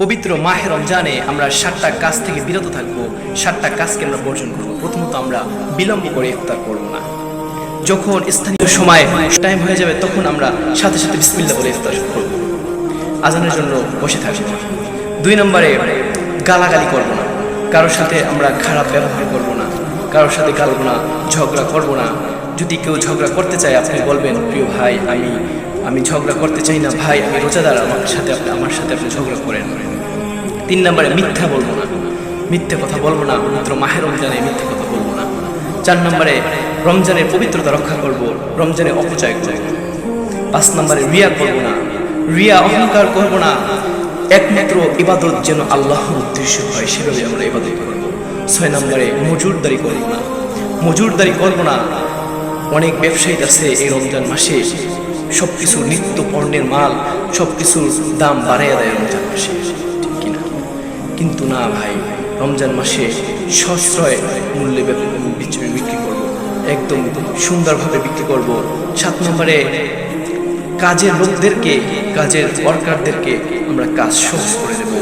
পবিত্র মাহে রমজানে আমরা 7টা কাজ থেকে বিরত থাকবো। 7টা কাজকে আমরা বর্জন করব। প্রথমত, আমরা বিলম্ব করে ইফতার করব না। যখন স্থানীয় সময় টাইম হয়ে যাবে তখন আমরা সাথে সাথে বিসমিল্লাহ বলে ইফতার করব, আজানের জন্য বসে থাকবো। 2 নম্বরে, গালাগালি করব না। কারোর সাথে আমরা খারাপ ব্যবহার করব না, কারোর সাথে গালব না, ঝগড়া করব না। যদি কেউ ঝগড়া করতে চায় আপনি বলবেন, প্রিয় ভাই আমি ঝগড়া করতে চাই না ভাই, আমি রোজাদার, আমার সাথে আপনি ঝগড়া করেন। 3 নম্বরে, মিথ্যা বলবো না, মিথ্যে কথা বলবো না। পবিত্র মাহে রমজানে মিথ্যে কথা বলবো না। 4 নম্বরে, রমজানের পবিত্রতা রক্ষা করব, রমজানে অপচয় করব। 5 নম্বরে, রিয়া করব না, রিয়া অহংকার করব না। একমাত্র ইবাদত যেন আল্লাহর উদ্দেশ্য হয়, সেভাবে আমরা ইবাদত করব। 6 নম্বরে, মজুরদারি করব না, মজুরদারি করব না। অনেক ব্যবসায়ী আছে এই রমজান মাসে সবকিছু নিত্য পণ্যের মাল সবকিছুর দাম বাড়াইয়া দেয় রমজান মাসে, ঠিক কিনা? কিন্তু না ভাই, রমজান মাসে সাশ্রয় মূল্যে বিক্রি করব, একদম সুন্দরভাবে বিক্রি করব। 7 নম্বরে, কাজের লোকদেরকে, কাজের ওয়ার্কারদেরকে আমরা কাজ সহজ করে দেব।